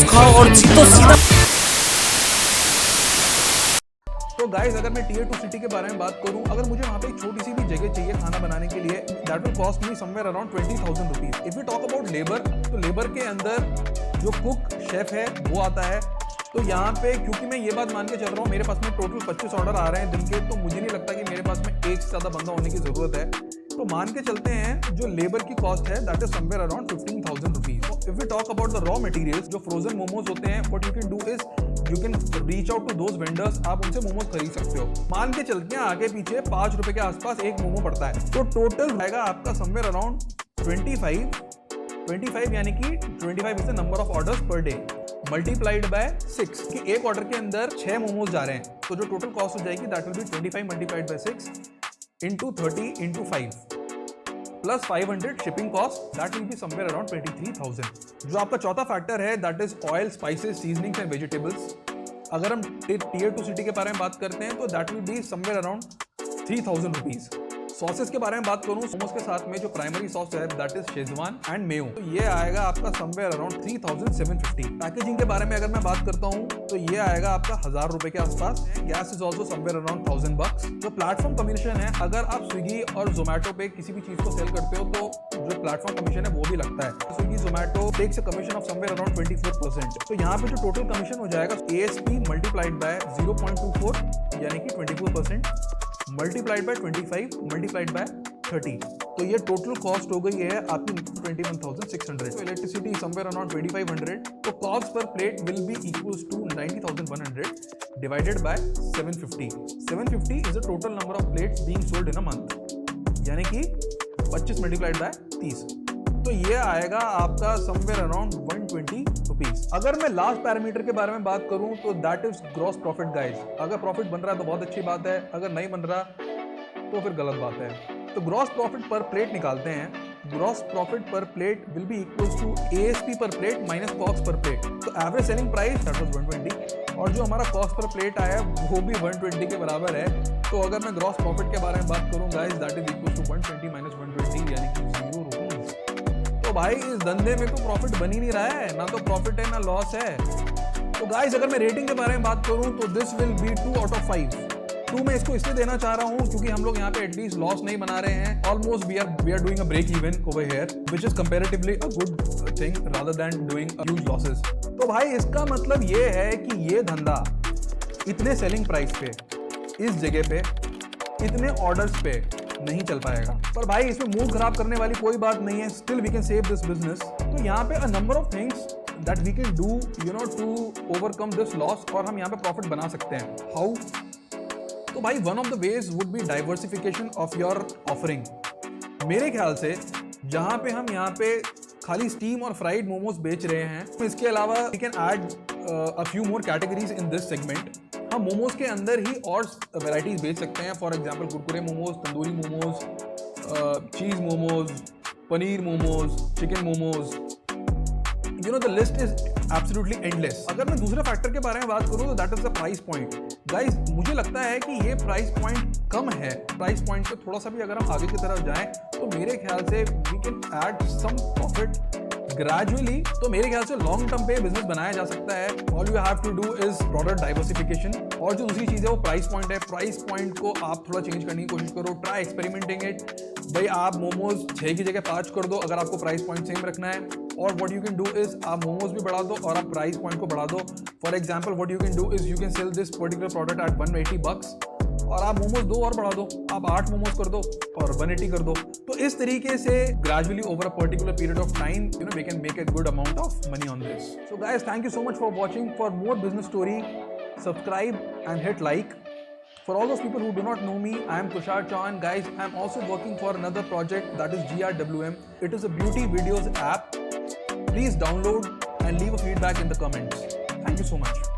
खाओ और जीतो सीधा। तो गाइस, अगर मैं टीयर 2 सिटी के बारे में बात करूं, अगर मुझे वहां पे एक छोटी सी भी जगह चाहिए खाना बनाने के लिए, that will cost me somewhere around 20,000 rupees. If you talk about labour, तो लेबर के अंदर जो कुक शेफ है वो आता है। तो यहाँ पे क्योंकि मैं ये बात मान के चल रहा हूँ, मेरे पास में टोटल 25 ऑर्डर आ रहे हैं दिन के, तो मुझे नहीं लगता कि मेरे पास में एक से ज़्यादा बंदा होने की ज़रूरत है। तो मान के चलते हैं जो लेबर की कॉस्ट है that is somewhere around 15,000 rupees. If you talk about the raw materials, जो फ्रोजन मोमोज होते हैं, what you can do is you can reach out to those vendors, आप उनसे मोमोज खरीद सकते हो। मान के चलते हैं आगे पीछे 5 रुपए के आसपास एक मोमो पड़ता है, तो टोटल आएगा आपका समवेयर अराउंड 25 यानी कि 25 is the number of orders per day multiplied by 6 कि एक ऑर्डर के अंदर 6 मोमोज जा रहे हैं, तो जो टोटल कॉस्ट हो जाएगी that will be 25 multiplied by 6 into 30 into 5 plus 500 shipping cost, that will be somewhere around 23,000। जो आपका चौथा फैक्टर है that is oil, spices, seasonings and vegetables. अगर हम टीयर 2 सिटी के बारे में बात करते हैं तो that will be somewhere around 3,000 rupees. Sauces के बारे में बात करूं, मोमोज के साथ में जो प्राइमरी सॉस है that is Schezwan and Mayo, तो ये आएगा आपका समवेयर अराउंड 3,750। पैकेजिंग के बारे में अगर मैं बात करता हूं तो ये आएगा आपका 1,000 रुपए के आसपास। Gas is also somewhere around $1,000। जो प्लेटफॉर्म कमीशन है, अगर आप स्विगी और जोमेटो पे किसी भी चीज को सेल करते हो तो जो प्लेटफॉर्म कमीशन है वो भी लगता है। Swiggy Zomato takes a commission of somewhere around 24%। तो यहाँ पे जो टोटल कमीशन हो जाएगा ASP मल्टीप्लाइड बाय 0.24 यानी कि 24% मल्टीप्लाइड बाय 25 मल्टीप्लाइड बाय 30, तो ये टोटल कॉस्ट हो गई है आपकी 21,600। तो इलेक्ट्रिसिटी समवेयर अराउंड 2,500, तो cost per plate will be equals to 90,100 divided by 750। 750 is the total number of plates being sold in a month, यानी कि 25 मल्टीप्लाइड बाय 30, तो ये आएगा आपका समवेयर अराउंड 120 रुपीज। अगर मैं लास्ट पैरामीटर के बारे में बात करूं तो that is gross profit guys. अगर प्रॉफिट बन रहा है तो बहुत अच्छी बात है, अगर नहीं बन रहा तो फिर गलत बात है। तो ग्रॉस प्रॉफिट पर प्लेट निकालते हैं। Gross profit per plate will be equals to ASP per plate minus cost per plate. तो average selling price that was 120 और जो हमारा कॉस्ट पर प्लेट आया वो भी 120 के बराबर है। तो अगर मैं ग्रॉस प्रॉफिट के बारे में बात करूं guys, that is equals to 120 minus 120 यानी कि 0 रुपीज। तो भाई इस धंधे में तो प्रॉफिट बन ही नहीं रहा है, ना तो प्रॉफिट है ना लॉस है। तो गाइस अगर मैं रेटिंग के बारे में बात करूं तो this will be 2 out of 5। 2 मैं इसको इसलिए देना चाह रहा हूं क्योंकि हम लोग यहाँ पे एटलीस्ट लॉस नहीं बना रहे हैं। Almost we are doing a break even over here which is comparatively a good thing rather than doing huge losses. तो भाई इसका मतलब ये है कि ये धंधा इतने सेलिंग प्राइस पे, इस जगह पे, इतने ऑर्डर्स पे नहीं चल पाएगा। पर भाई इसमें मूड खराब करने वाली कोई बात नहीं है, still we can save this business. तो यहाँ पे a number of things that we can do to overcome this loss, और हम यहाँ पे प्रॉफिट बना सकते हैं। हाउ? तो भाई one of the ways would be diversification of your offering. मेरे ख्याल से जहाँ पे हम यहाँ पे खाली स्टीम और फ्राइड मोमोज बेच रहे हैं, तो इसके अलावा we can add a few more categories in this segment. हम मोमोज के अंदर ही और वेराइटीज बेच सकते हैं। For example Kurkure momos, tandoori momos, cheese momos, paneer momos, chicken momos, the list is absolutely endless. अगर मैं दूसरे फैक्टर के बारे में बात करूं तो that is the price point. Guys मुझे लगता है कि ये प्राइस पॉइंट कम है। प्राइस पॉइंट पे थोड़ा सा भी अगर हम आगे की तरफ जाएं तो मेरे ख्याल से we can add some profit gradually. तो मेरे ख्याल से लॉन्ग टर्म पे बिजनेस बनाया जा सकता है। All you have to do is product diversification, और जो दूसरी चीज़ है वो प्राइस पॉइंट है। प्राइस पॉइंट को आप थोड़ा चेंज करने की कोशिश करो, ट्राई एक्सपेरिमेंटिंग इट। भाई आप मोमोज 6 की जगह 5 कर दो अगर आपको प्राइस पॉइंट सेम रखना है, और what you can do is आप मोमोज भी बढ़ा दो और आप प्राइस पॉइंट को बढ़ा दो। For example what you can do is you can sell this particular product at $180 और आप मोमोज 2 और बढ़ा दो, आप 8 मोमोज कर दो और 180 कर दो। तो इस तरीके से gradually over a particular period of time we can make a good amount of money on this. So guys thank you so much for watching. For more business story subscribe and hit like. For all those people who do not know me, I am Tushar Chauhan. Guys, I am also working for another project that is GRWM. It is a beauty videos app. Please download and leave a feedback in the comments. Thank you so much.